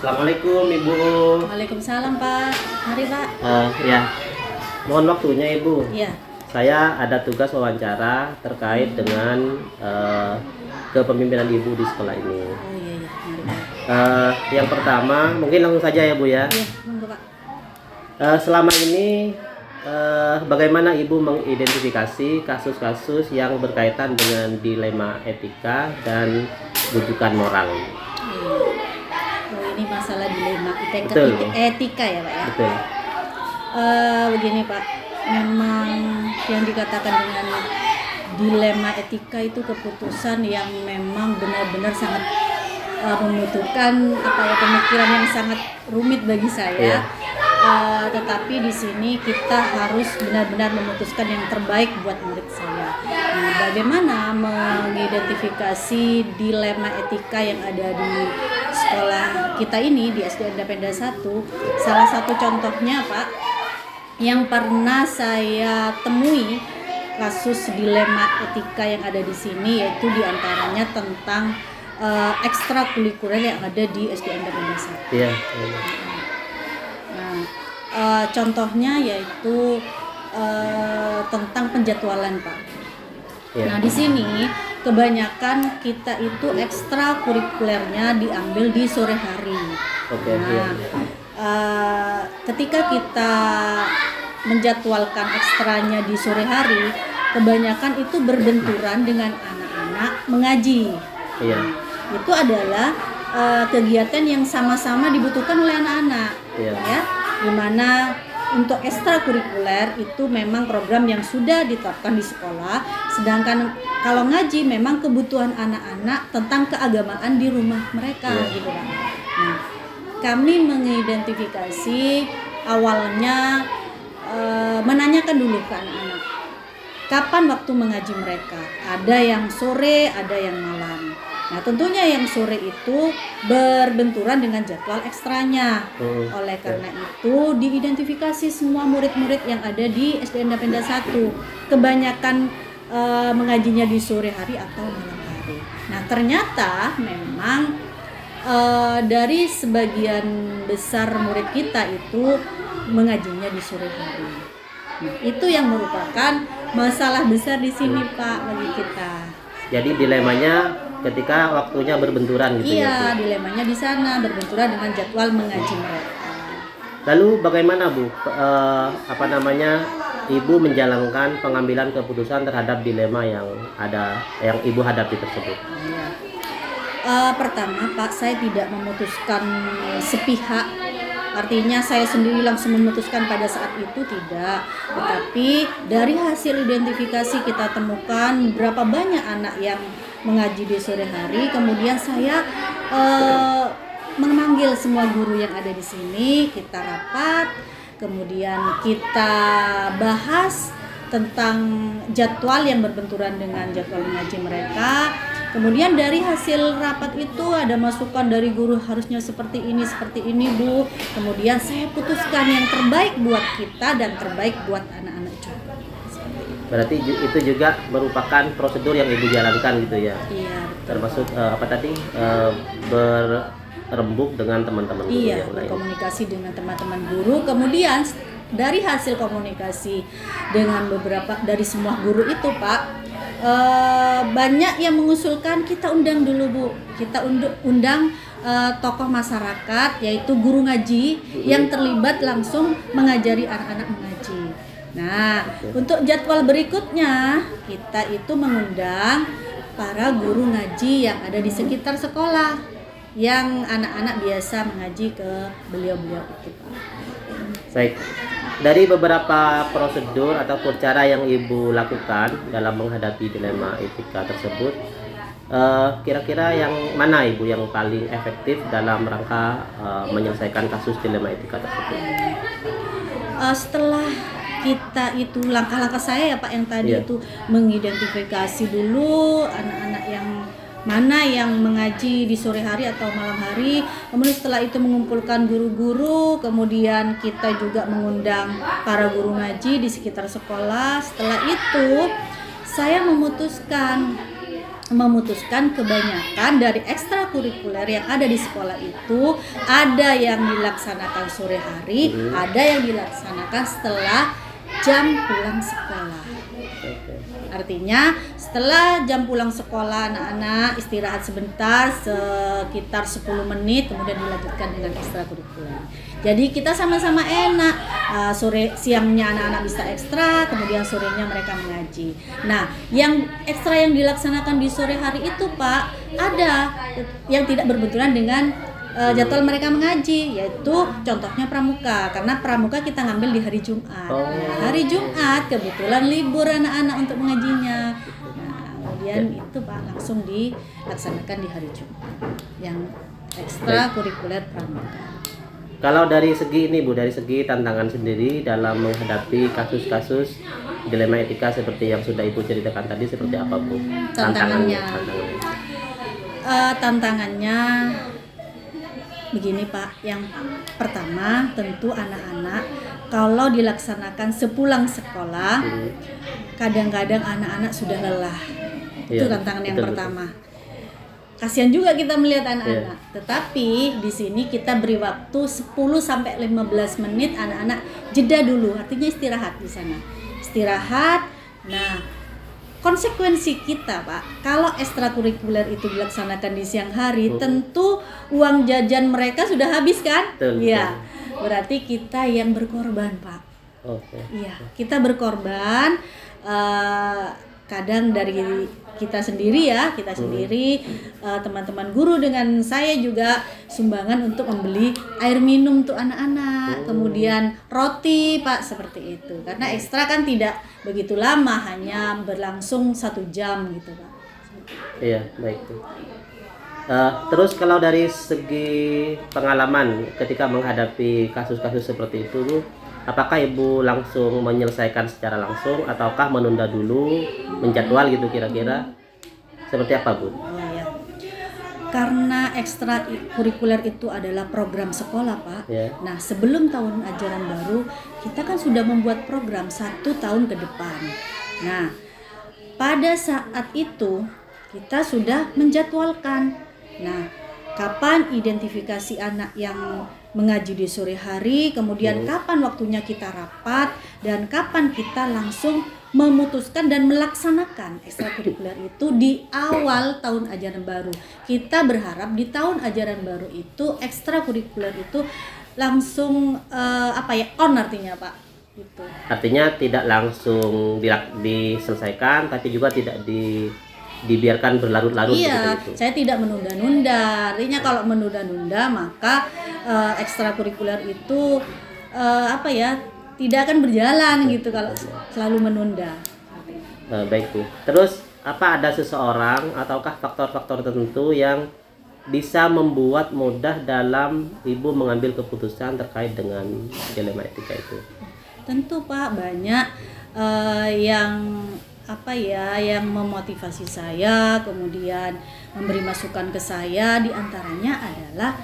Assalamualaikum Ibu. Waalaikumsalam Pak. Mari Pak. Ya, mohon waktunya Ibu. Iya. Saya ada tugas wawancara terkait dengan kepemimpinan Ibu di sekolah ini. Oh iya iya. Mari Pak. Yang pertama, mungkin langsung saja ya Bu ya. Iya, monggo Pak. Selama ini bagaimana Ibu mengidentifikasi kasus-kasus yang berkaitan dengan dilema etika dan rujukan moral? Oh, ini masalah dilema Betul. etika ya Pak ya. Betul. Begini Pak, memang yang dikatakan dengan dilema etika itu keputusan yang memang benar-benar sangat membutuhkan pemikiran yang sangat rumit bagi saya. Iya. Tetapi di sini kita harus benar-benar memutuskan yang terbaik buat murid saya. Nah, bagaimana mengidentifikasi dilema etika yang ada di sekolah kita ini di SD Indapenda 1? Salah satu contohnya Pak, yang pernah saya temui kasus dilema etika yang ada di sini, yaitu diantaranya tentang ekstrakurikuler yang ada di SD Indapenda 1. Iya. Contohnya yaitu tentang penjadwalan Pak. Iya. Nah di sini kebanyakan kita itu ekstrakurikulernya diambil di sore hari. Oke. Nah, Iya. Ketika kita menjadwalkan ekstranya di sore hari, kebanyakan itu berbenturan dengan anak-anak mengaji. Iya. Itu adalah kegiatan yang sama-sama dibutuhkan oleh anak-anak. Iya. Ya, dimana untuk ekstrakurikuler itu memang program yang sudah ditetapkan di sekolah, sedangkan kalau ngaji memang kebutuhan anak-anak tentang keagamaan di rumah mereka, gitu kan. Nah, kami mengidentifikasi awalnya menanyakan dulu ke anak-anak kapan waktu mengaji mereka. Ada yang sore, ada yang malam. Nah, tentunya yang sore itu berbenturan dengan jadwal ekstranya. Oleh karena itu, diidentifikasi semua murid-murid yang ada di SD Indapenda 1. Kebanyakan mengajinya di sore hari atau malam hari. Nah, ternyata memang dari sebagian besar murid kita itu mengajinya di sore hari. Nah, itu yang merupakan masalah besar di sini Pak bagi kita. Jadi dilemanya ketika waktunya berbenturan gitu ya. Iya, dilemanya di sana berbenturan dengan jadwal mengaji mereka. Lalu bagaimana Bu, Ibu menjalankan pengambilan keputusan terhadap dilema yang Ibu hadapi tersebut? Iya. Pertama Pak, saya tidak memutuskan sepihak. Artinya saya sendiri langsung memutuskan pada saat itu, tidak. Tetapi dari hasil identifikasi kita temukan berapa banyak anak yang mengaji di sore hari. Kemudian saya memanggil semua guru yang ada di sini, kita rapat, kemudian kita bahas tentang jadwal yang berbenturan dengan jadwal mengaji mereka. Kemudian dari hasil rapat itu ada masukan dari guru, harusnya seperti ini Bu. Kemudian saya putuskan yang terbaik buat kita dan terbaik buat anak-anak juga. Berarti itu juga merupakan prosedur yang Ibu jalankan gitu ya? Iya. Termasuk berembuk dengan teman-teman guru yang lain? Berkomunikasi dengan teman-teman guru. Kemudian dari hasil komunikasi dengan beberapa dari semua guru itu Pak, banyak yang mengusulkan kita undang dulu Bu, kita undang tokoh masyarakat yaitu guru ngaji yang terlibat langsung mengajari anak-anak mengaji. Nah, untuk jadwal berikutnya kita itu mengundang para guru ngaji yang ada di sekitar sekolah yang anak-anak biasa mengaji ke beliau-beliau itu Pak. Baik. Dari beberapa prosedur atau cara yang Ibu lakukan dalam menghadapi dilema etika tersebut, kira-kira yang mana Ibu yang paling efektif dalam rangka menyelesaikan kasus dilema etika tersebut? Setelah kita itu langkah-langkah saya ya Pak yang tadi itu mengidentifikasi dulu anak-anak yang mana yang mengaji di sore hari atau malam hari. Kemudian setelah itu mengumpulkan guru-guru, kemudian kita juga mengundang para guru ngaji di sekitar sekolah. Setelah itu saya memutuskan memutuskan kebanyakan dari ekstrakurikuler yang ada di sekolah itu ada yang dilaksanakan sore hari, ada yang dilaksanakan setelah jam pulang sekolah. Artinya setelah jam pulang sekolah anak-anak istirahat sebentar sekitar 10 menit kemudian dilanjutkan dengan ekstrakurikuler. Jadi kita sama-sama enak, siangnya anak-anak bisa ekstra, kemudian sorenya mereka mengaji. Nah, yang ekstra yang dilaksanakan di sore hari itu Pak, ada yang tidak berbenturan dengan jadwal mereka mengaji, yaitu contohnya pramuka, karena pramuka kita ngambil di hari Jumat. Nah, hari Jumat kebetulan libur anak-anak untuk mengajinya. Nah, kemudian itu Pak langsung dilaksanakan di hari Jumat yang ekstra kurikuler pramuka. Kalau dari segi ini Bu, dari segi tantangan sendiri dalam menghadapi kasus-kasus dilema etika seperti yang sudah Ibu ceritakan tadi, seperti apa Bu? Tantangannya begini Pak, yang pertama tentu anak-anak kalau dilaksanakan sepulang sekolah, kadang-kadang anak-anak sudah lelah. Itu tantangan yang pertama. Kasihan juga kita melihat anak-anak. Tetapi di sini kita beri waktu 10 sampai 15 menit anak-anak jeda dulu, artinya istirahat di sana. Istirahat. Nah, konsekuensi kita Pak, kalau ekstrakurikuler itu dilaksanakan di siang hari, tentu uang jajan mereka sudah habis kan? Iya. Berarti kita yang berkorban Pak. Iya, kita berkorban. Kadang dari kita sendiri ya, teman-teman guru dengan saya juga sumbangan untuk membeli air minum untuk anak-anak, kemudian roti Pak, seperti itu. Karena ekstra kan tidak begitu lama, hanya berlangsung 1 jam gitu Pak. Iya, baik Bu. Terus kalau dari segi pengalaman ketika menghadapi kasus-kasus seperti itu Bu, apakah Ibu langsung menyelesaikan secara langsung ataukah menunda dulu, menjadwal gitu kira-kira? Seperti apa Bu? Iya. Karena ekstrakurikuler itu adalah program sekolah Pak. Nah, sebelum tahun ajaran baru kita kan sudah membuat program 1 tahun ke depan. Nah, pada saat itu kita sudah menjadwalkan. Nah, kapan identifikasi anak yang mengaji di sore hari, kemudian kapan waktunya kita rapat, dan kapan kita langsung memutuskan dan melaksanakan ekstrakurikuler itu di awal tahun ajaran baru. Kita berharap di tahun ajaran baru itu ekstrakurikuler itu langsung on artinya Pak. Gitu. Artinya tidak langsung diselesaikan, tapi juga tidak dibiarkan berlarut-larut. Iya, saya tidak menunda-nunda. Artinya kalau menunda-nunda maka ekstrakurikuler itu tidak akan berjalan gitu kalau selalu menunda. Baik Bu. Terus ada seseorang ataukah faktor-faktor tertentu yang bisa membuat mudah dalam Ibu mengambil keputusan terkait dengan dilema etika itu? Tentu Pak, banyak yang memotivasi saya, kemudian memberi masukan ke saya, diantaranya adalah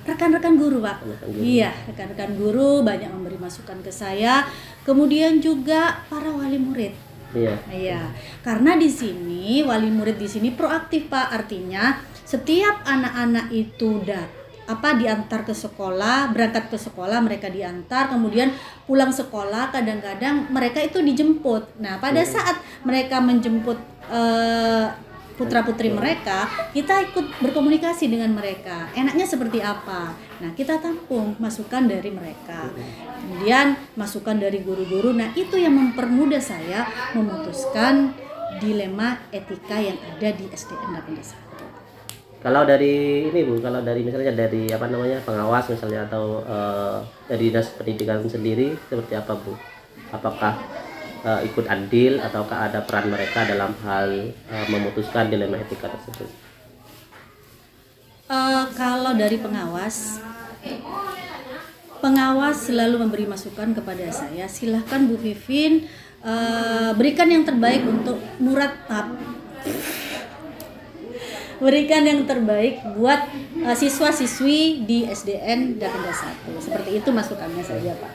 rekan-rekan guru Pak. Iya, rekan-rekan guru banyak memberi masukan ke saya, kemudian juga para wali murid. Iya, karena di sini wali murid di sini proaktif Pak, artinya setiap anak-anak itu diantar ke sekolah, berangkat ke sekolah mereka diantar, kemudian pulang sekolah kadang-kadang mereka itu dijemput. Nah, pada saat mereka menjemput putra-putri mereka, kita ikut berkomunikasi dengan mereka. Enaknya seperti apa? Nah, kita tampung masukan dari mereka. Kemudian masukan dari guru-guru. Nah, itu yang mempermudah saya memutuskan dilema etika yang ada di SDN 81. Kalau dari ini Bu, kalau dari misalnya dari pengawas misalnya atau dari dinas pendidikan sendiri seperti apa Bu? Apakah ikut andil ataukah ada peran mereka dalam hal memutuskan dilema etika tersebut? Kalau dari pengawas selalu memberi masukan kepada saya. Silahkan Bu Vivin berikan yang terbaik untuk Murattab. Berikan yang terbaik buat siswa-siswi di SDN Darenda 1. Seperti itu masukannya saja Pak.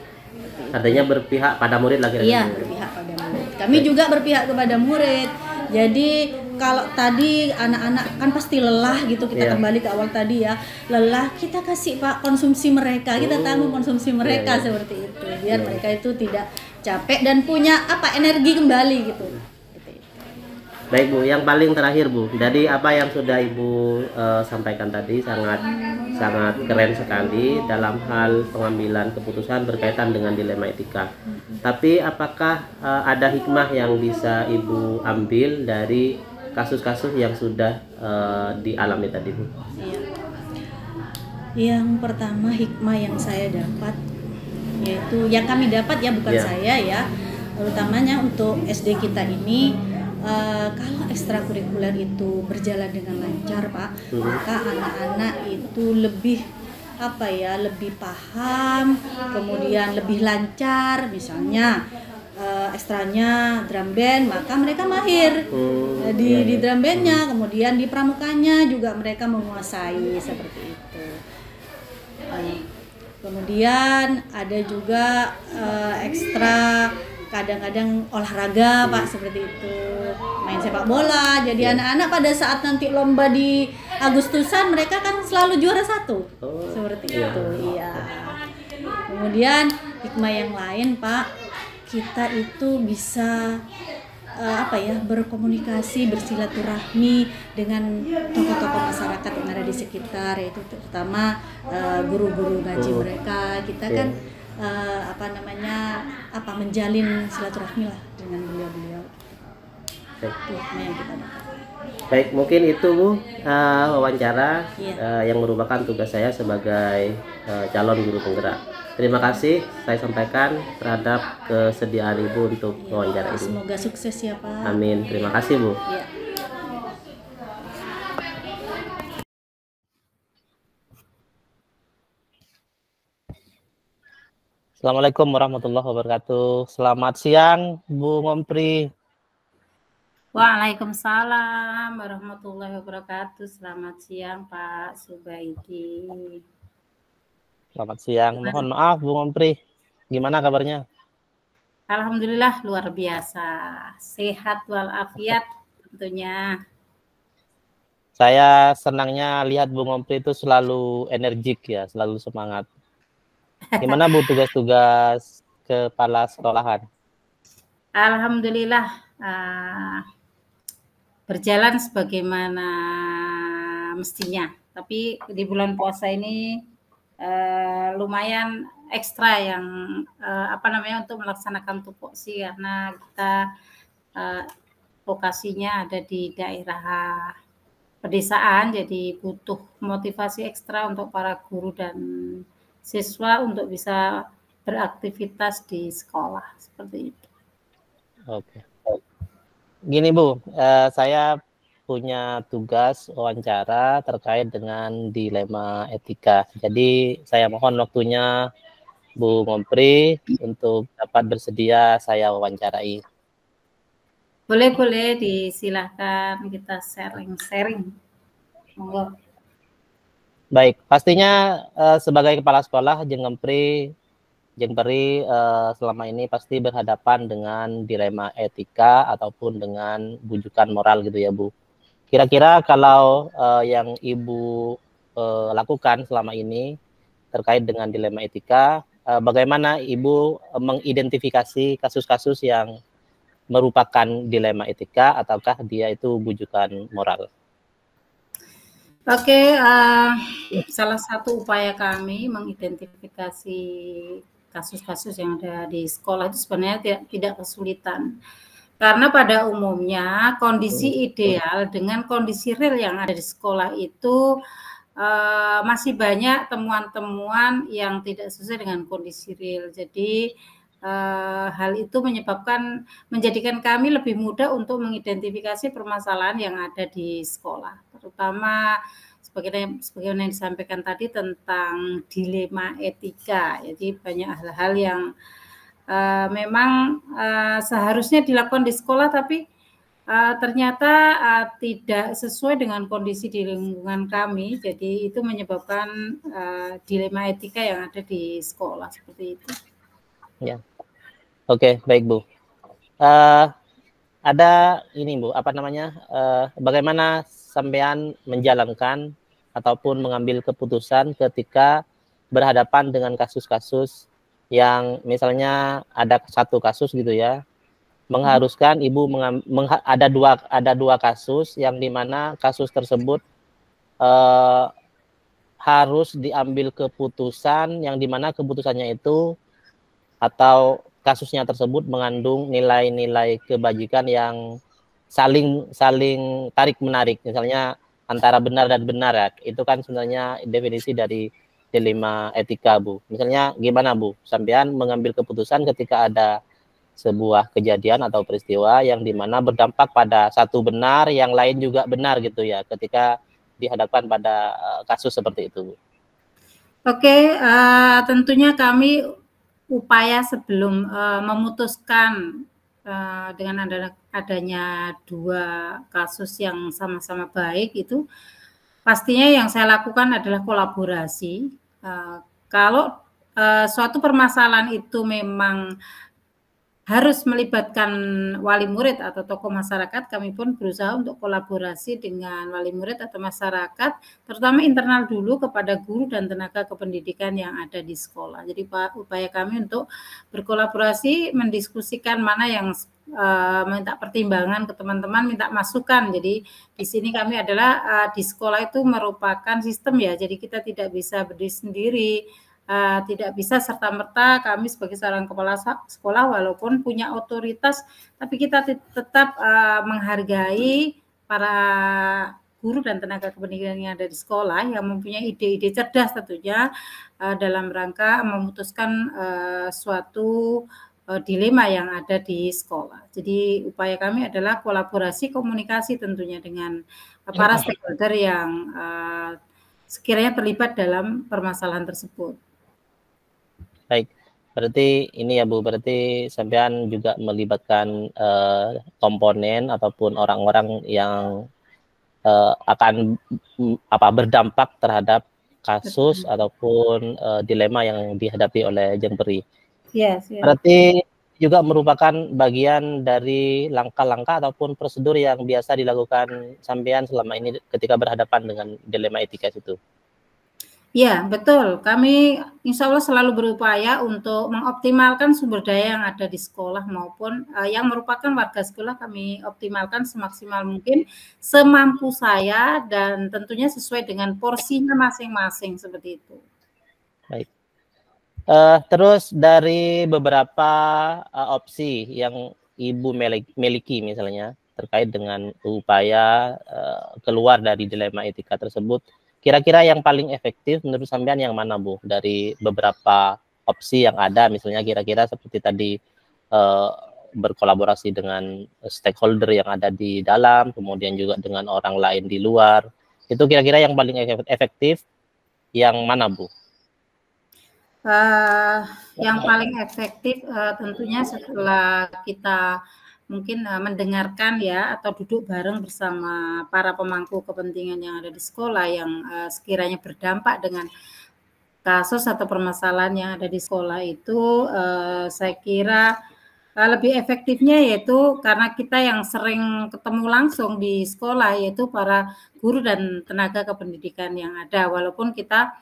Artinya berpihak pada murid lagi. Iya, berpihak pada murid. Kami juga berpihak kepada murid. Jadi kalau tadi anak-anak kan pasti lelah gitu, kita Iya. kembali ke awal tadi ya, lelah, kita kasih Pak konsumsi mereka, kita tanggung konsumsi mereka Iya. seperti itu, biar mereka itu tidak capek dan punya energi kembali gitu. Baik Bu, yang paling terakhir Bu, dari apa yang sudah Ibu sampaikan tadi sangat keren sekali dalam hal pengambilan keputusan berkaitan dengan dilema etika. Tapi apakah ada hikmah yang bisa Ibu ambil dari kasus-kasus yang sudah dialami tadi Bu? Iya. Yang pertama hikmah yang saya dapat, yaitu yang kami dapat ya, bukan saya ya, utamanya untuk SD kita ini, kalau ekstrakurikuler itu berjalan dengan lancar Pak, maka anak-anak itu lebih lebih paham, kemudian lebih lancar. Misalnya ekstranya drum band, maka mereka mahir di drum bandnya, kemudian di pramukanya juga mereka menguasai seperti itu. Kemudian ada juga ekstra kadang-kadang olahraga Pak, seperti itu, main sepak bola. Jadi anak-anak pada saat nanti lomba di Agustusan mereka kan selalu juara 1 seperti itu. Iya. Kemudian hikmah yang lain Pak, kita itu bisa berkomunikasi, bersilaturahmi dengan tokoh-tokoh masyarakat yang ada di sekitar, yaitu terutama guru-guru ngaji mereka. Kita kan menjalin silaturahmi lah dengan beliau-beliau. Itu yang kita dapat. Baik, mungkin itu Bu wawancara yang merupakan tugas saya sebagai calon guru penggerak. Terima kasih saya sampaikan terhadap kesediaan Ibu untuk wawancara ini. Semoga sukses ya Pak. Amin. Terima kasih Bu. Ya. Assalamualaikum warahmatullahi wabarakatuh. Selamat siang Bu Ngompri. Waalaikumsalam warahmatullahi wabarakatuh. Selamat siang Pak Subaidi. Selamat siang. Mohon maaf Bu Ngompri. Gimana kabarnya? Alhamdulillah luar biasa. Sehat walafiat tentunya. Saya senangnya lihat Bu Ngompri itu selalu energik ya, selalu semangat. Gimana Bu tugas-tugas kepala sekolahan? Alhamdulillah berjalan sebagaimana mestinya. Tapi di bulan puasa ini lumayan ekstra yang untuk melaksanakan tupoksi, karena kita lokasinya ada di daerah pedesaan, jadi butuh motivasi ekstra untuk para guru dan siswa untuk bisa beraktivitas di sekolah seperti itu. Oke. Gini Bu, saya punya tugas wawancara terkait dengan dilema etika. Jadi saya mohon waktunya Bu Ngompri untuk dapat bersedia saya wawancarai. Boleh, disilahkan kita sharing. Monggo. Baik, pastinya sebagai kepala sekolah Jeng Peri selama ini pasti berhadapan dengan dilema etika ataupun dengan bujukan moral gitu ya Bu. Kira-kira kalau yang Ibu lakukan selama ini terkait dengan dilema etika, bagaimana Ibu mengidentifikasi kasus-kasus yang merupakan dilema etika ataukah dia itu bujukan moral? Oke, salah satu upaya kami mengidentifikasi kasus-kasus yang ada di sekolah itu sebenarnya tidak kesulitan. Karena pada umumnya kondisi ideal dengan kondisi real yang ada di sekolah itu masih banyak temuan-temuan yang tidak sesuai dengan kondisi real. Jadi hal itu menjadikan kami lebih mudah untuk mengidentifikasi permasalahan yang ada di sekolah, terutama sebagaimana yang disampaikan tadi tentang dilema etika. Jadi banyak hal-hal yang memang seharusnya dilakukan di sekolah, tapi ternyata tidak sesuai dengan kondisi di lingkungan kami. Jadi itu menyebabkan dilema etika yang ada di sekolah seperti itu. Ya, oke, baik Bu. ada ini Bu, apa namanya, bagaimana sampean menjalankan ataupun mengambil keputusan ketika berhadapan dengan kasus-kasus yang misalnya ada satu kasus gitu ya, mengharuskan ibu ada dua kasus yang dimana kasus tersebut harus diambil keputusan yang dimana keputusannya itu atau kasusnya tersebut mengandung nilai-nilai kebajikan yang saling tarik menarik, misalnya antara benar dan benar ya, itu kan sebenarnya definisi dari dilema etika Bu. Misalnya gimana Bu, sampean mengambil keputusan ketika ada sebuah kejadian atau peristiwa yang dimana berdampak pada satu benar, yang lain juga benar gitu ya, ketika dihadapkan pada kasus seperti itu Bu. Oke, tentunya kami upaya sebelum memutuskan dengan adanya dua kasus yang sama-sama baik itu, pastinya yang saya lakukan adalah kolaborasi. Kalau suatu permasalahan itu memang harus melibatkan wali murid atau tokoh masyarakat, kami pun berusaha untuk kolaborasi dengan wali murid atau masyarakat, terutama internal dulu kepada guru dan tenaga kependidikan yang ada di sekolah. Jadi upaya kami untuk berkolaborasi, mendiskusikan mana yang minta pertimbangan ke teman-teman, minta masukan. Jadi di sini kami adalah di sekolah itu merupakan sistem ya, jadi kita tidak bisa berdiri sendiri. Tidak bisa serta-merta kami sebagai seorang kepala sekolah walaupun punya otoritas, tapi kita tetap menghargai para guru dan tenaga kependidikan yang ada di sekolah yang mempunyai ide-ide cerdas tentunya dalam rangka memutuskan suatu dilema yang ada di sekolah. Jadi upaya kami adalah kolaborasi komunikasi tentunya dengan para stakeholder yang sekiranya terlibat dalam permasalahan tersebut. Baik, berarti ini ya Bu, berarti sampean juga melibatkan komponen ataupun orang-orang yang akan berdampak terhadap kasus ataupun dilema yang dihadapi oleh Jemperi. Yes. Berarti juga merupakan bagian dari langkah-langkah ataupun prosedur yang biasa dilakukan sampean selama ini ketika berhadapan dengan dilema etika itu. Ya, betul. Kami insya Allah selalu berupaya untuk mengoptimalkan sumber daya yang ada di sekolah maupun yang merupakan warga sekolah kami optimalkan semaksimal mungkin, semampu saya dan tentunya sesuai dengan porsinya masing-masing seperti itu. Baik. Terus dari beberapa opsi yang Ibu miliki misalnya terkait dengan upaya keluar dari dilema etika tersebut, kira-kira yang paling efektif menurut sampean yang mana Bu? Dari beberapa opsi yang ada, misalnya kira-kira seperti tadi berkolaborasi dengan stakeholder yang ada di dalam, kemudian juga dengan orang lain di luar, itu kira-kira yang paling efektif yang mana Bu? Yang paling efektif tentunya setelah kita mungkin mendengarkan ya atau duduk bareng bersama para pemangku kepentingan yang ada di sekolah yang sekiranya berdampak dengan kasus atau permasalahan yang ada di sekolah itu, saya kira lebih efektifnya yaitu karena kita yang sering ketemu langsung di sekolah yaitu para guru dan tenaga kependidikan yang ada, walaupun kita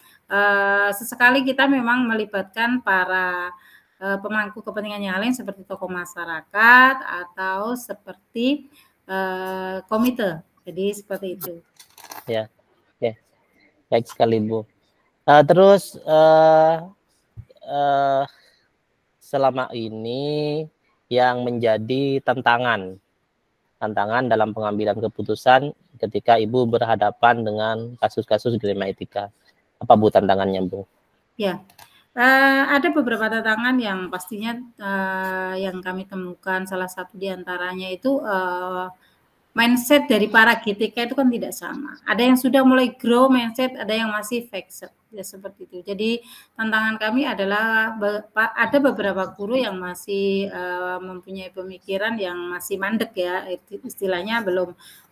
sesekali kita memang melibatkan para pemangku kepentingan yang lain seperti tokoh masyarakat atau seperti komite. Jadi seperti itu. Ya, baik sekali Bu. Terus selama ini yang menjadi tantangan dalam pengambilan keputusan ketika Ibu berhadapan dengan kasus-kasus dilema etika, apa Bu tantangannya Bu? Ya. Ada beberapa tantangan yang pastinya yang kami temukan, salah satu diantaranya itu mindset dari para GTK itu kan tidak sama. Ada yang sudah mulai grow mindset, ada yang masih fixed, ya seperti itu. Jadi tantangan kami adalah ada beberapa guru yang masih mempunyai pemikiran yang masih mandek ya, istilahnya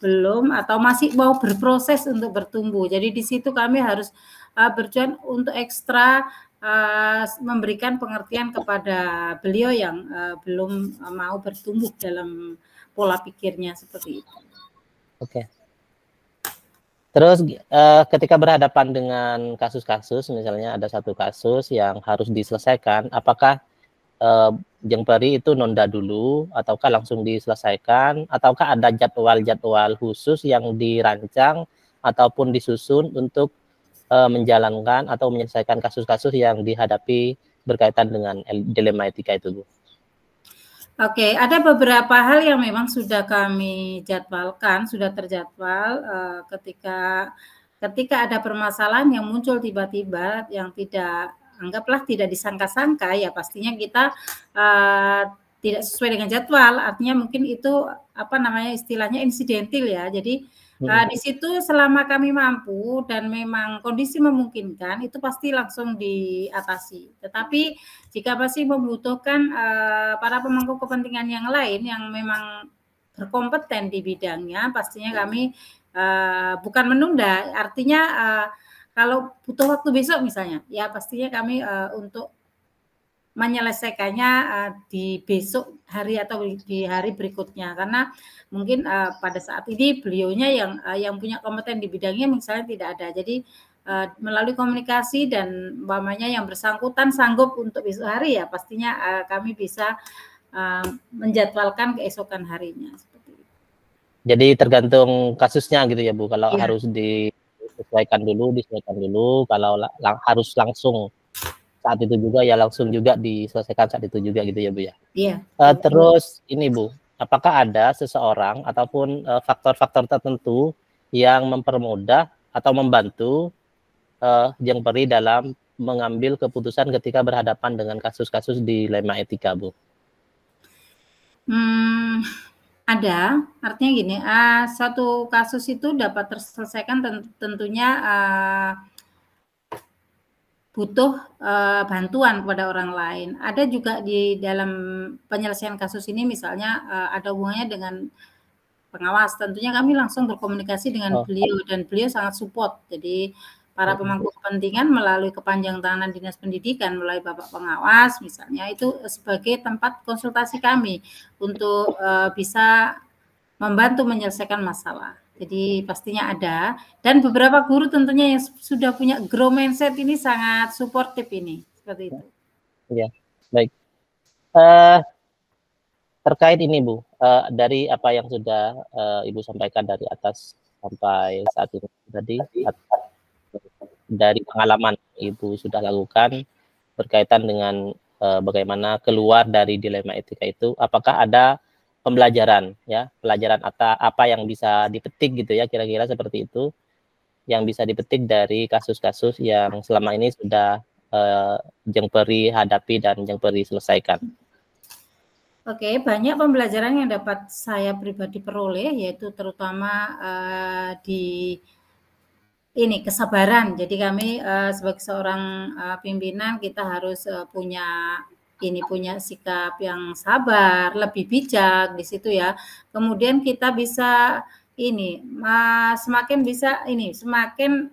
belum atau masih mau berproses untuk bertumbuh. Jadi di situ kami harus berjuang untuk ekstra memberikan pengertian kepada beliau yang belum mau bertumbuh dalam pola pikirnya seperti itu. Oke. Terus ketika berhadapan dengan kasus-kasus, misalnya ada satu kasus yang harus diselesaikan, apakah Jeng Peri itu nunda dulu, ataukah langsung diselesaikan, ataukah ada jadwal-jadwal khusus yang dirancang ataupun disusun untuk menjalankan atau menyelesaikan kasus-kasus yang dihadapi berkaitan dengan dilema etika itu, Bu? Oke, ada beberapa hal yang memang sudah kami jadwalkan, sudah terjadwal ketika ada permasalahan yang muncul tiba-tiba yang anggaplah tidak disangka-sangka, ya pastinya kita tidak sesuai dengan jadwal, artinya mungkin itu istilahnya insidentil ya. Jadi di situ selama kami mampu dan memang kondisi memungkinkan, itu pasti langsung diatasi. Tetapi jika masih membutuhkan para pemangku kepentingan yang lain yang memang berkompeten di bidangnya, pastinya kami bukan menunda, artinya kalau butuh waktu besok misalnya, ya pastinya kami untuk menyelesaikannya di besok hari atau di hari berikutnya, karena mungkin pada saat ini beliaunya yang punya kompeten di bidangnya misalnya tidak ada. Jadi melalui komunikasi dan umpamanya yang bersangkutan sanggup untuk besok hari, ya pastinya kami bisa menjadwalkan keesokan harinya seperti itu. Jadi tergantung kasusnya gitu ya, Bu. Kalau harus disesuaikan dulu, kalau harus langsung saat itu juga, ya langsung juga diselesaikan saat itu juga gitu ya, Bu ya. Iya. Terus ini, Bu, apakah ada seseorang ataupun faktor-faktor tertentu yang mempermudah atau membantu Jeng Peri dalam mengambil keputusan ketika berhadapan dengan kasus-kasus dilema etika, Bu? Ada, artinya gini, satu kasus itu dapat terselesaikan tentunya butuh bantuan kepada orang lain. Ada juga di dalam penyelesaian kasus ini misalnya ada hubungannya dengan pengawas. Tentunya kami langsung berkomunikasi dengan beliau dan beliau sangat support. Jadi para pemangku kepentingan melalui kepanjang tangan Dinas Pendidikan, melalui Bapak Pengawas misalnya, itu sebagai tempat konsultasi kami untuk bisa membantu menyelesaikan masalah. Jadi pastinya ada, dan beberapa guru tentunya yang sudah punya grow mindset ini sangat suportif ini, seperti itu. Ya, baik. Terkait ini, Bu, dari apa yang sudah Ibu sampaikan dari atas sampai saat ini tadi, dari pengalaman Ibu sudah lakukan berkaitan dengan bagaimana keluar dari dilema etika itu, apakah ada pembelajaran, ya, pelajaran apa yang bisa dipetik gitu ya, kira-kira seperti itu, yang bisa dipetik dari kasus-kasus yang selama ini sudah Jeng Peri hadapi dan Jeng Peri selesaikan? Oke, banyak pembelajaran yang dapat saya pribadi peroleh, yaitu terutama di ini kesabaran. Jadi kami sebagai seorang pimpinan kita harus punya sikap yang sabar, lebih bijak di situ ya. Kemudian kita bisa semakin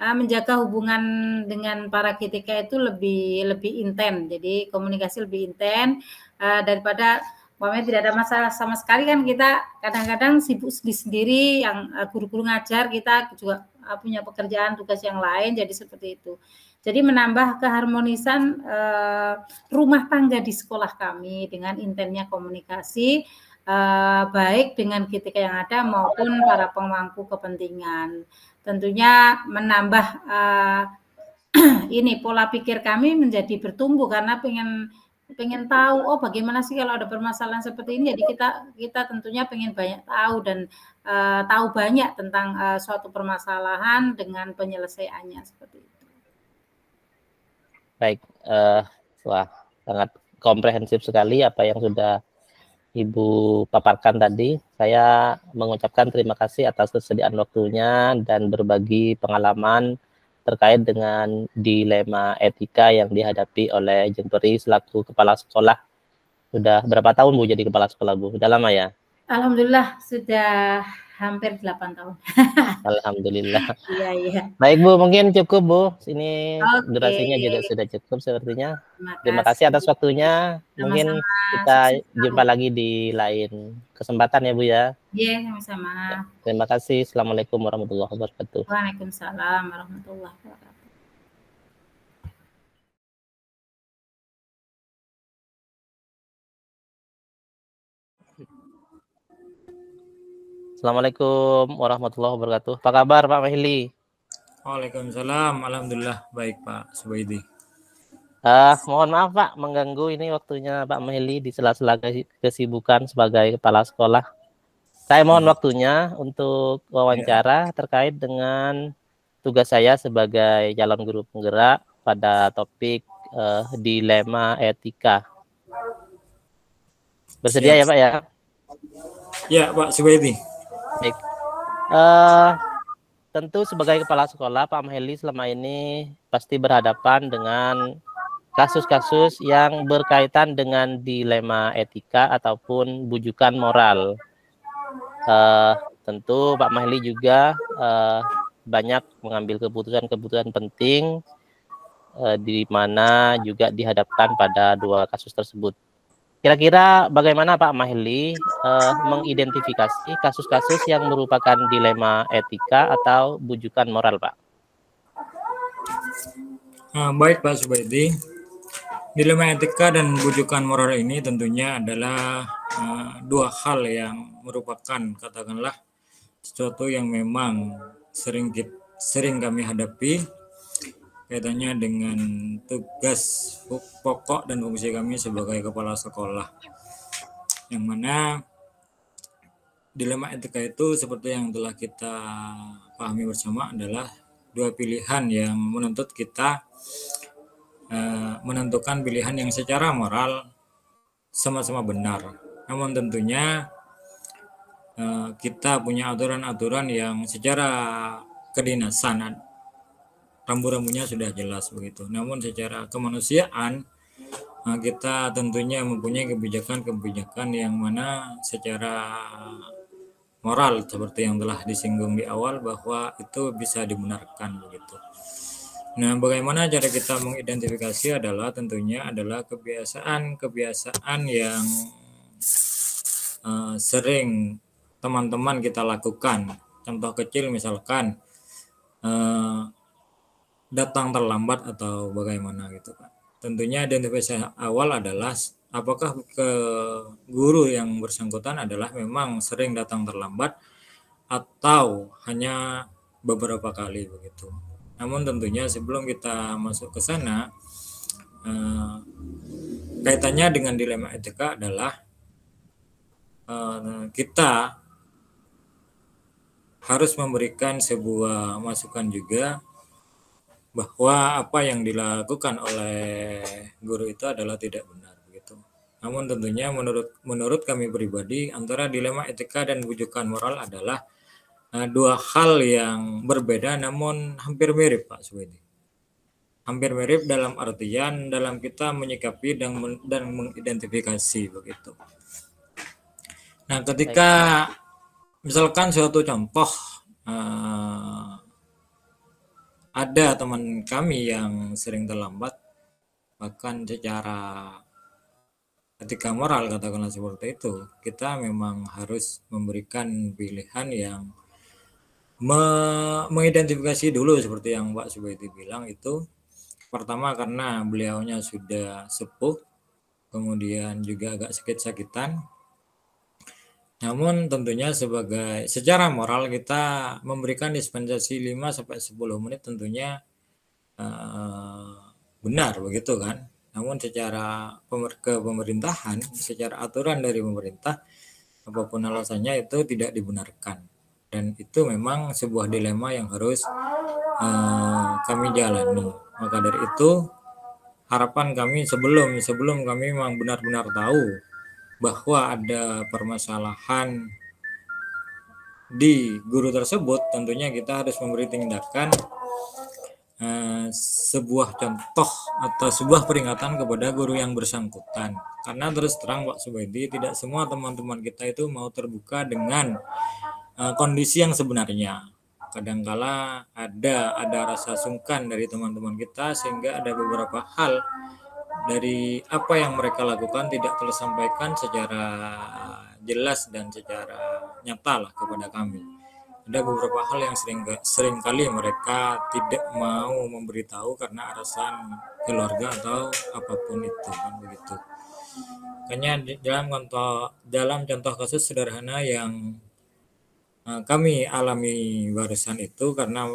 menjaga hubungan dengan para ketika itu lebih intens. Jadi komunikasi lebih intens daripada tidak ada masalah sama sekali, kan kita kadang-kadang sibuk sendiri, yang guru-guru ngajar, kita juga punya pekerjaan tugas yang lain, jadi seperti itu. Jadi menambah keharmonisan rumah tangga di sekolah kami dengan intensnya komunikasi baik dengan ketika yang ada maupun para pemangku kepentingan. Tentunya menambah pola pikir kami menjadi bertumbuh, karena pengen tahu bagaimana sih kalau ada permasalahan seperti ini. Jadi kita tentunya pengen banyak tahu dan tahu banyak tentang suatu permasalahan dengan penyelesaiannya seperti itu. Baik, wah, sangat komprehensif sekali apa yang sudah Ibu paparkan tadi. Saya mengucapkan terima kasih atas kesediaan waktunya dan berbagi pengalaman terkait dengan dilema etika yang dihadapi oleh Jeng Peri selaku kepala sekolah. Sudah berapa tahun, Bu, jadi kepala sekolah, Bu? Sudah lama ya? Alhamdulillah sudah hampir 8 tahun. Alhamdulillah. Iya, iya. Baik Bu, mungkin cukup Bu. Ini Oke. durasinya juga sudah cukup sepertinya. Terima Terima kasih atas kasih. waktunya. Mungkin Sama-sama. kita Sukses jumpa selalu. lagi di lain kesempatan ya Bu ya. Iya, sama-sama. Terima kasih. Assalamualaikum warahmatullahi wabarakatuh. Waalaikumsalam warahmatullahi wabarakatuh. Assalamualaikum warahmatullahi wabarakatuh. Apa kabar Pak Mahili? Waalaikumsalam. Alhamdulillah baik Pak Subaidi. Mohon maaf Pak, mengganggu ini waktunya Pak Mahili di sela-sela kesibukan sebagai kepala sekolah. Saya mohon waktunya untuk wawancara terkait dengan tugas saya sebagai calon guru penggerak pada topik dilema etika. Bersedia ya Pak ya? Ya Pak Subaidi. Baik. Tentu sebagai kepala sekolah Pak Mahili selama ini pasti berhadapan dengan kasus-kasus yang berkaitan dengan dilema etika ataupun bujukan moral. Tentu Pak Mahili juga banyak mengambil keputusan-keputusan penting di mana juga dihadapkan pada dua kasus tersebut. Kira-kira bagaimana Pak Mahili mengidentifikasi kasus-kasus yang merupakan dilema etika atau bujukan moral, Pak? Baik Pak Subaidi. Dilema etika dan bujukan moral ini tentunya adalah dua hal yang merupakan katakanlah sesuatu yang memang sering kami hadapi kaitannya dengan tugas pokok dan fungsi kami sebagai kepala sekolah, yang mana dilema etika itu seperti yang telah kita pahami bersama adalah dua pilihan yang menuntut kita menentukan pilihan yang secara moral sama-sama benar, namun tentunya kita punya aturan-aturan yang secara kedinasan rambu-rambunya sudah jelas begitu. Namun secara kemanusiaan kita tentunya mempunyai kebijakan-kebijakan yang mana secara moral seperti yang telah disinggung di awal bahwa itu bisa dibenarkan begitu. Nah, bagaimana cara kita mengidentifikasi adalah tentunya adalah kebiasaan yang sering teman-teman kita lakukan. Contoh kecil misalkan datang terlambat atau bagaimana gitu Pak. Tentunya identifikasi awal adalah apakah ke guru yang bersangkutan adalah memang sering datang terlambat atau hanya beberapa kali begitu. Namun tentunya sebelum kita masuk ke sana, kaitannya dengan dilema etika adalah kita harus memberikan sebuah masukan juga bahwa apa yang dilakukan oleh guru itu adalah tidak benar begitu. Namun tentunya menurut kami pribadi antara dilema etika dan bujukan moral adalah dua hal yang berbeda namun hampir mirip Pak Suwedi. Hampir mirip dalam artian dalam kita menyikapi dan mengidentifikasi begitu. Nah, ketika misalkan suatu contoh ada teman kami yang sering terlambat, bahkan secara etika moral katakanlah seperti itu, kita memang harus memberikan pilihan yang mengidentifikasi dulu seperti yang Pak Subaidi bilang itu. Pertama karena beliaunya sudah sepuh, kemudian juga agak sakit-sakitan. Namun tentunya secara moral kita memberikan dispensasi 5-10 menit tentunya benar begitu kan. Namun secara pemerintahan, secara aturan dari pemerintah, apapun alasannya itu tidak dibenarkan. Dan itu memang sebuah dilema yang harus kami jalani. Maka dari itu harapan kami sebelum kami memang benar-benar tahu bahwa ada permasalahan di guru tersebut, tentunya kita harus memberi tindakan sebuah contoh atau sebuah peringatan kepada guru yang bersangkutan. Karena terus terang Pak Subaidi, tidak semua teman-teman kita itu mau terbuka dengan kondisi yang sebenarnya. Kadangkala ada rasa sungkan dari teman-teman kita sehingga ada beberapa hal dari apa yang mereka lakukan tidak tersampaikan secara jelas dan secara nyata lah kepada kami. Ada beberapa hal yang sering kali mereka tidak mau memberitahu karena alasan keluarga atau apapun itu, kan begitu. Makanya dalam contoh kasus sederhana yang kami alami barusan itu, karena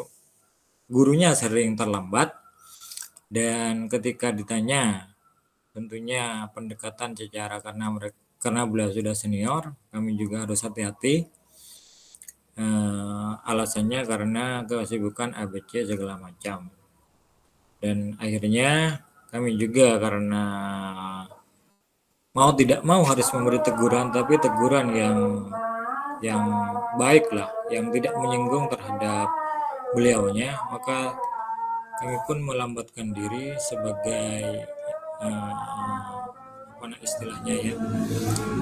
gurunya sering terlambat dan ketika ditanya tentunya pendekatan secara karena beliau sudah senior, kami juga harus hati-hati. Alasannya karena kesibukan ABC segala macam. Dan akhirnya kami juga karena mau tidak mau harus memberi teguran, tapi teguran yang baik lah, yang tidak menyinggung terhadap beliaunya, maka kami pun melambatkan diri sebagai istilahnya ya,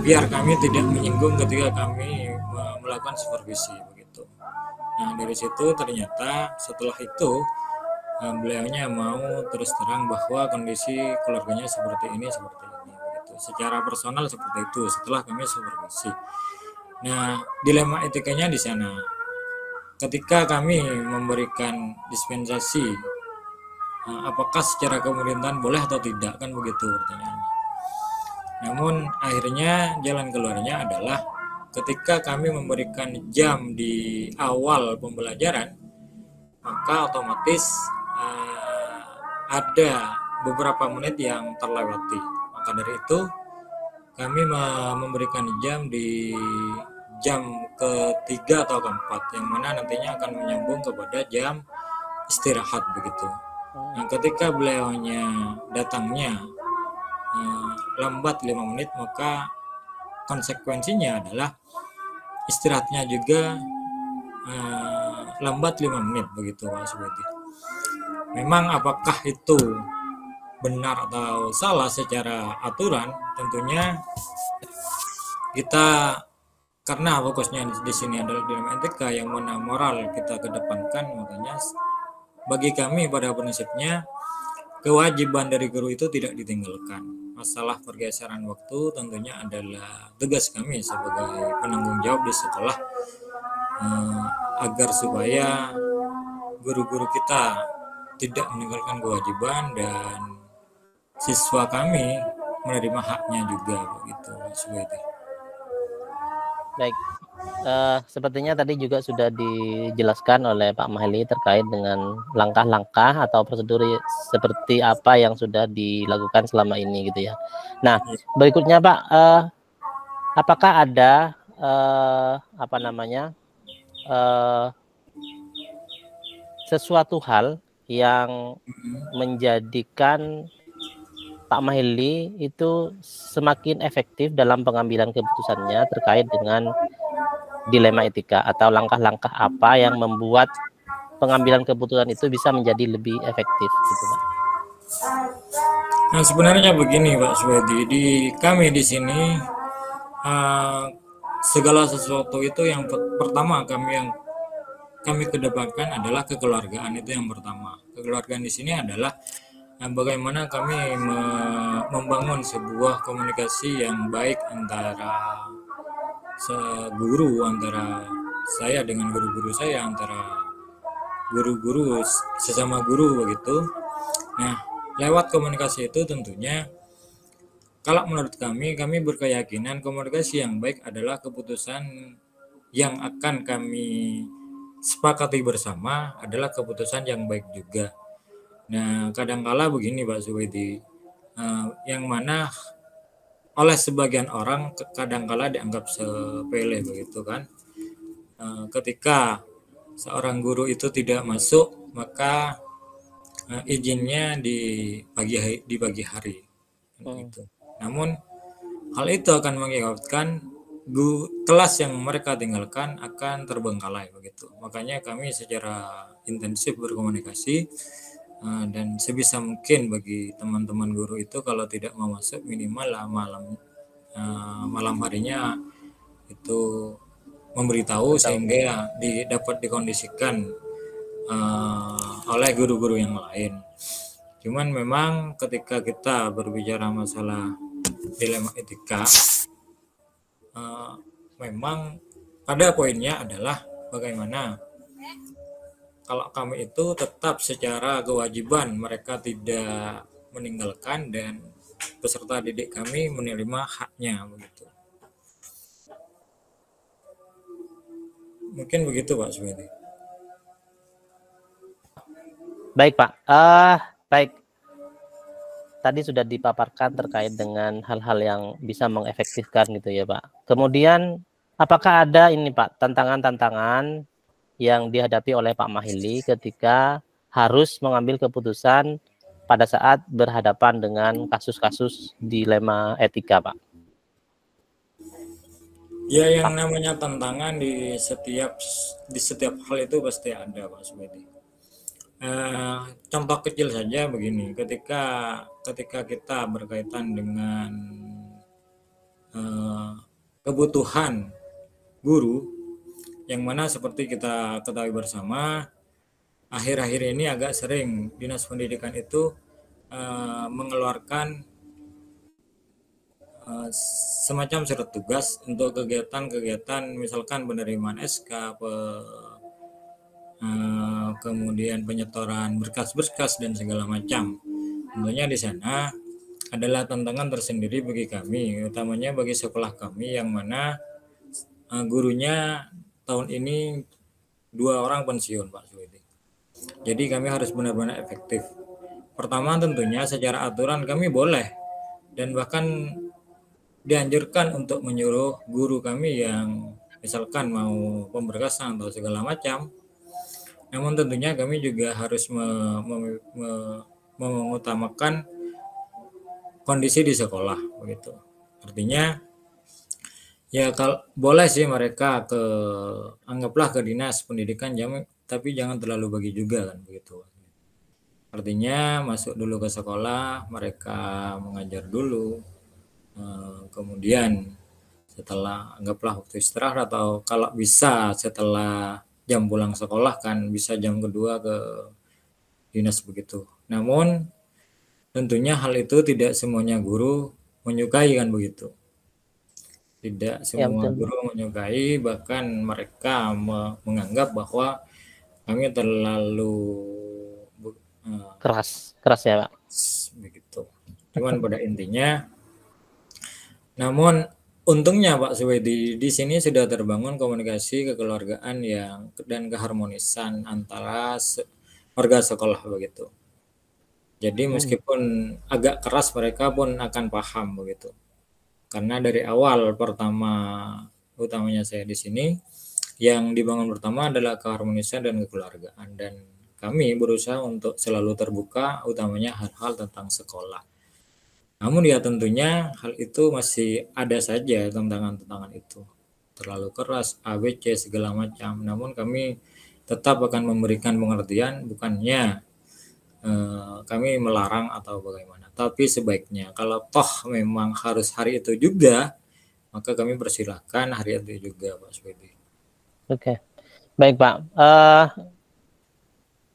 biar kami tidak menyinggung ketika kami melakukan supervisi begitu. Nah dari situ ternyata setelah itu beliaunya mau terus terang bahwa kondisi keluarganya seperti ini begitu. Secara personal seperti itu setelah kami supervisi. Nah dilema etikanya di sana. Ketika kami memberikan dispensasi, apakah secara pemerintahan boleh atau tidak, kan begitu pertanyaannya. Namun akhirnya jalan keluarnya adalah ketika kami memberikan jam di awal pembelajaran, maka otomatis ada beberapa menit yang terlewati. Maka dari itu kami memberikan jam di jam ketiga atau keempat, yang mana nantinya akan menyambung kepada jam istirahat begitu. Nah, ketika beliaunya datangnya lambat 5 menit, maka konsekuensinya adalah istirahatnya juga lambat 5 menit begitu Pak Subadi. Memang apakah itu benar atau salah secara aturan, tentunya kita karena fokusnya di sini adalah dilema etika yang mana moral kita kedepankan, makanya bagi kami pada prinsipnya kewajiban dari guru itu tidak ditinggalkan. Masalah pergeseran waktu tentunya adalah tugas kami sebagai penanggung jawab di sekolah, agar supaya guru-guru kita tidak meninggalkan kewajiban dan siswa kami menerima haknya juga begitu. Seperti Baik, sepertinya tadi juga sudah dijelaskan oleh Pak Maheli terkait dengan langkah-langkah atau prosedur seperti apa yang sudah dilakukan selama ini gitu ya. Nah, berikutnya Pak, apakah ada sesuatu hal yang menjadikan Pak Maheli itu semakin efektif dalam pengambilan keputusannya terkait dengan dilema etika, atau langkah-langkah apa yang membuat pengambilan keputusan itu bisa menjadi lebih efektif gitu Pak? Nah sebenarnya begini Pak Swedi, di kami di sini segala sesuatu itu yang pertama kami kedepankan adalah kekeluargaan. Itu yang pertama. Kekeluargaan di sini adalah bagaimana kami membangun sebuah komunikasi yang baik antara guru, antara saya dengan guru-guru saya, antara guru-guru sesama guru begitu. Nah, lewat komunikasi itu tentunya kalau menurut kami berkeyakinan komunikasi yang baik adalah keputusan yang akan kami sepakati bersama adalah keputusan yang baik juga. Nah, kadangkala begini Pak Suwedi, yang mana oleh sebagian orang kadangkala dianggap sepele begitu kan. Ketika seorang guru itu tidak masuk, maka izinnya di pagi hari. Gitu. Namun hal itu akan mengakibatkan kelas yang mereka tinggalkan akan terbengkalai begitu. Makanya kami secara intensif berkomunikasi. Dan sebisa mungkin bagi teman-teman guru itu kalau tidak mau masuk minimal lah malam harinya itu memberitahu sehingga dapat dikondisikan oleh guru-guru yang lain. Cuman memang ketika kita berbicara masalah dilema etika, memang pada poinnya adalah bagaimana kalau kami itu tetap secara kewajiban mereka tidak meninggalkan dan peserta didik kami menerima haknya begitu. Mungkin begitu Pak Suwedi. Baik Pak. Baik. Tadi sudah dipaparkan terkait dengan hal-hal yang bisa mengefektifkan gitu ya Pak. Kemudian apakah ada ini Pak tantangan-tantangan yang dihadapi oleh Pak Mahili ketika harus mengambil keputusan pada saat berhadapan dengan kasus-kasus dilema etika Pak? Ya, yang namanya tantangan di setiap hal itu pasti ada Pak Subedi. Contoh kecil saja begini, ketika kita berkaitan dengan kebutuhan guru, yang mana seperti kita ketahui bersama, akhir-akhir ini agak sering Dinas Pendidikan itu mengeluarkan semacam surat tugas untuk kegiatan misalkan penerimaan SK, kemudian penyetoran berkas-berkas dan segala macam. Tentunya di sana adalah tantangan tersendiri bagi kami, utamanya bagi sekolah kami yang mana gurunya tahun ini 2 orang pensiun Pak Suwedi. Jadi kami harus benar-benar efektif. Pertama tentunya secara aturan kami boleh dan bahkan dianjurkan untuk menyuruh guru kami yang misalkan mau pemberkasan atau segala macam. Namun tentunya kami juga harus mengutamakan kondisi di sekolah begitu. Artinya ya kalau boleh sih mereka anggaplah ke dinas pendidikan, tapi jangan terlalu bagi juga kan begitu. Artinya masuk dulu ke sekolah, mereka mengajar dulu. Kemudian setelah anggaplah waktu istirahat atau kalau bisa setelah jam pulang sekolah kan bisa jam kedua ke dinas begitu. Namun tentunya hal itu tidak semuanya guru menyukai kan begitu. Tidak semua guru menyukai, bahkan mereka menganggap bahwa kami terlalu keras ya Pak. Begitu. Cuman pada intinya, namun untungnya Pak Suwedi di sini sudah terbangun komunikasi kekeluargaan dan keharmonisan antara warga sekolah begitu. Jadi meskipun agak keras mereka pun akan paham begitu. Karena dari awal utamanya saya di sini yang dibangun pertama adalah keharmonisan dan kekeluargaan, dan kami berusaha untuk selalu terbuka utamanya hal-hal tentang sekolah. Namun ya tentunya hal itu masih ada saja tantangan-tantangan itu. Terlalu keras, ABC segala macam. Namun kami tetap akan memberikan pengertian, bukannya kami melarang atau bagaimana. Tapi sebaiknya kalau toh memang harus hari itu juga, maka kami persilahkan hari itu juga Pak Swedi. Oke. Baik Pak.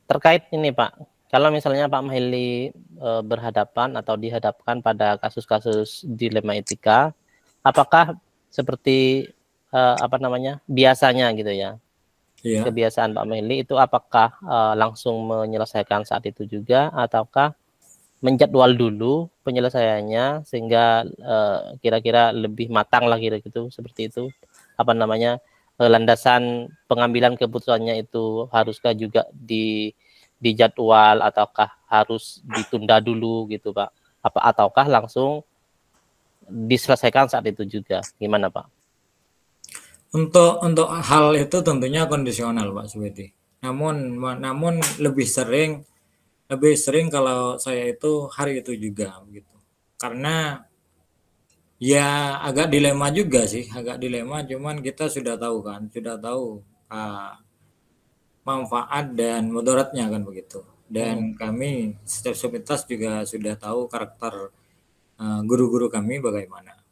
Terkait ini Pak, kalau misalnya Pak Mahili berhadapan atau dihadapkan pada kasus-kasus dilema etika, apakah seperti biasanya gitu ya? Iya. Kebiasaan Pak Mahili itu apakah langsung menyelesaikan saat itu juga, ataukah menjadwal dulu penyelesaiannya sehingga kira-kira lebih matang lah gitu seperti itu? Landasan pengambilan keputusannya itu haruskah juga dijadwal ataukah harus ditunda dulu gitu Pak? Ataukah langsung diselesaikan saat itu juga? Gimana Pak? Untuk hal itu tentunya kondisional Pak Subedi. Namun lebih sering kalau saya itu hari itu juga begitu. Karena ya agak dilema juga sih, cuman kita sudah tahu manfaat dan mudaratnya kan begitu. Dan kami setiap sepintas juga sudah tahu karakter guru-guru kami bagaimana.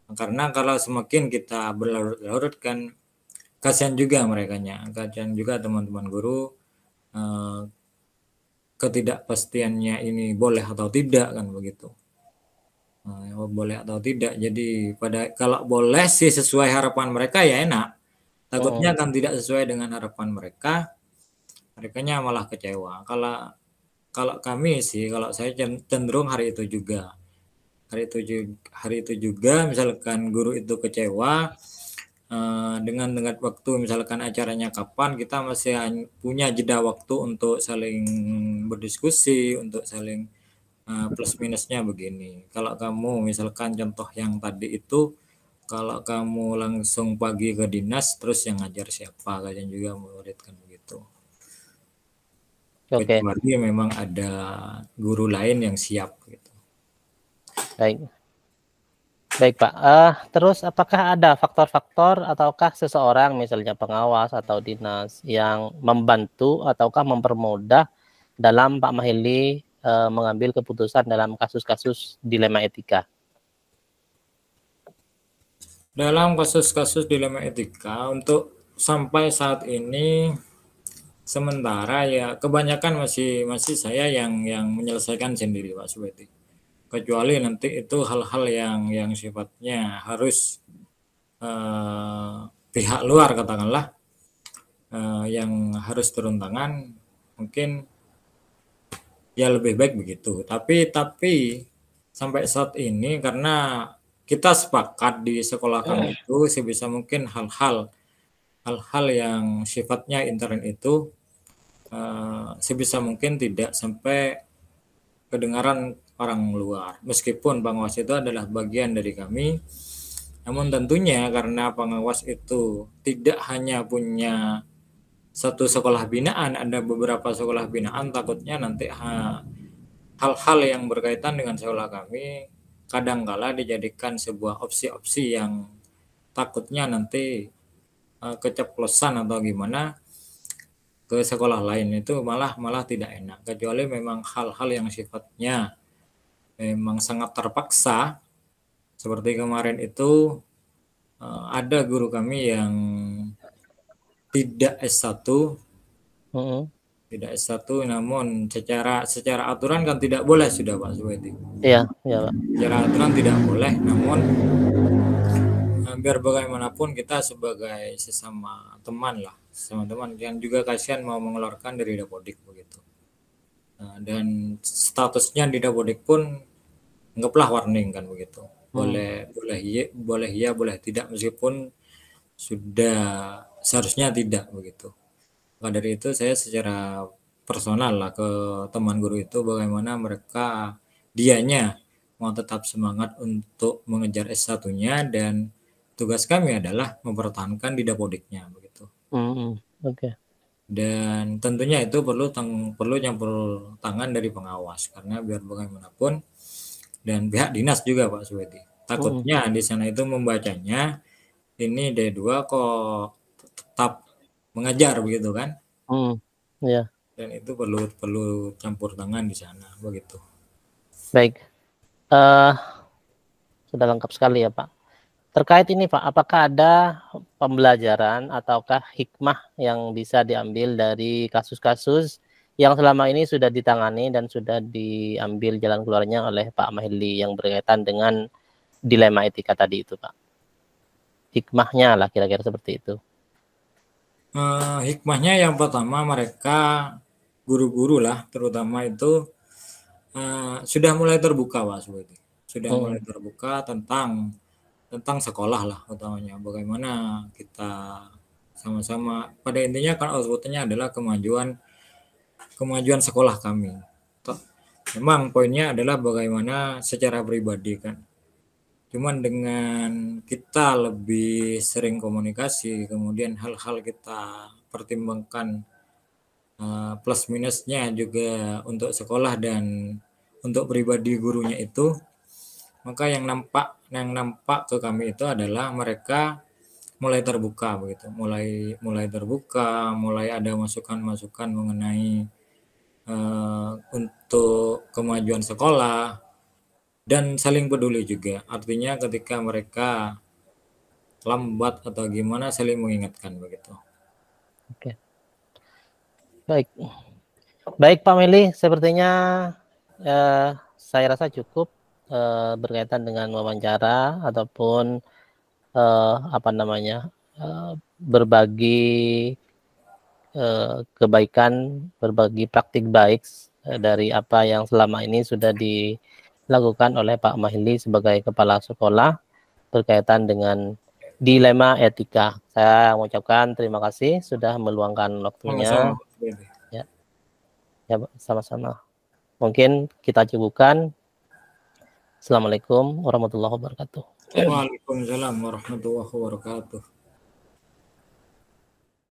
Karena kalau semakin kita berlarut-larut kan kasihan juga merekanya, kasihan juga teman-teman guru, ketidakpastiannya ini boleh atau tidak kan begitu. Boleh atau tidak. Jadi kalau boleh sih sesuai harapan mereka ya enak. Takutnya kan tidak sesuai dengan harapan mereka, merekanya malah kecewa. Kalau kami sih, kalau saya cenderung hari itu juga. Hari itu juga misalkan guru itu kecewa dengan waktu misalkan acaranya kapan, kita masih punya jeda waktu untuk saling berdiskusi, untuk saling plus minusnya begini. Kalau kamu misalkan contoh yang tadi itu, kalau kamu langsung pagi ke dinas, terus yang ngajar siapa, kalian juga murid kan begitu. Oke, Kecuali memang ada guru lain yang siap gitu. baik. Baik Pak, terus apakah ada faktor-faktor ataukah seseorang misalnya pengawas atau dinas yang membantu ataukah mempermudah dalam Pak Mahili mengambil keputusan dalam kasus-kasus dilema etika? Dalam kasus-kasus dilema etika untuk sampai saat ini sementara ya kebanyakan masih saya yang menyelesaikan sendiri Pak Subeti. Kecuali nanti itu hal-hal yang sifatnya harus pihak luar katakanlah yang harus turun tangan, mungkin ya lebih baik begitu. Tapi sampai saat ini karena kita sepakat di sekolah kami itu sebisa mungkin hal-hal yang sifatnya intern itu sebisa mungkin tidak sampai kedengaran orang luar. Meskipun pengawas itu adalah bagian dari kami, namun tentunya karena pengawas itu tidak hanya punya satu sekolah binaan, ada beberapa sekolah binaan, takutnya nanti hal-hal yang berkaitan dengan sekolah kami kadangkala dijadikan sebuah opsi-opsi yang takutnya nanti keceplosan atau gimana ke sekolah lain, itu malah tidak enak. Kecuali memang hal-hal yang sifatnya memang sangat terpaksa, seperti kemarin itu ada guru kami yang tidak S1, tidak S1, namun secara aturan kan tidak boleh sudah Pak Subedi. Iya, Pak. Secara aturan tidak boleh, namun biar bagaimanapun kita sebagai sesama teman yang juga kasihan mau mengeluarkan dari Dapodik begitu. Dan statusnya di Dapodik pun anggaplah warning kan begitu. Boleh iya, boleh tidak, meskipun sudah seharusnya tidak begitu. Maka dari itu saya secara personal ke teman guru itu, bagaimana mereka dianya mau tetap semangat untuk mengejar S1-nya, dan tugas kami adalah mempertahankan di Dapodiknya begitu. Oke. Dan tentunya itu perlu campur tangan dari pengawas, karena biar bagaimanapun dan pihak dinas juga Pak Subedi. Takutnya di sana itu membacanya ini D2 kok tetap mengajar begitu kan? Iya. Dan itu perlu campur tangan di sana begitu. Baik, sudah lengkap sekali ya Pak. Terkait ini Pak, apakah ada pembelajaran ataukah hikmah yang bisa diambil dari kasus-kasus yang selama ini sudah ditangani dan sudah diambil jalan keluarnya oleh Pak Mahili yang berkaitan dengan dilema etika tadi itu Pak? Hikmahnya lah kira-kira seperti itu. Hikmahnya yang pertama, mereka guru-guru lah terutama itu sudah mulai terbuka Pak Subedi. Sudah mulai terbuka tentang sekolah lah utamanya, bagaimana kita sama-sama, pada intinya kan outputnya adalah kemajuan sekolah kami. Memang poinnya adalah bagaimana secara pribadi kan, cuman dengan kita lebih sering komunikasi, kemudian hal-hal kita pertimbangkan plus minusnya juga untuk sekolah dan untuk pribadi gurunya itu, maka yang nampak ke kami itu adalah mereka mulai terbuka begitu, mulai terbuka, mulai ada masukan-masukan mengenai untuk kemajuan sekolah dan saling peduli juga. Artinya ketika mereka lambat atau gimana, saling mengingatkan begitu. Oke. Baik. Baik Pak Meli, sepertinya saya rasa cukup berkaitan dengan wawancara ataupun berbagi kebaikan, berbagi praktik baik dari apa yang selama ini sudah dilakukan oleh Pak Mahili sebagai kepala sekolah berkaitan dengan dilema etika. Saya mengucapkan terima kasih sudah meluangkan waktunya. Sama-sama. Ya, sama-sama. Mungkin kita cukupkan. Assalamualaikum warahmatullahi wabarakatuh. Waalaikumsalam warahmatullahi wabarakatuh.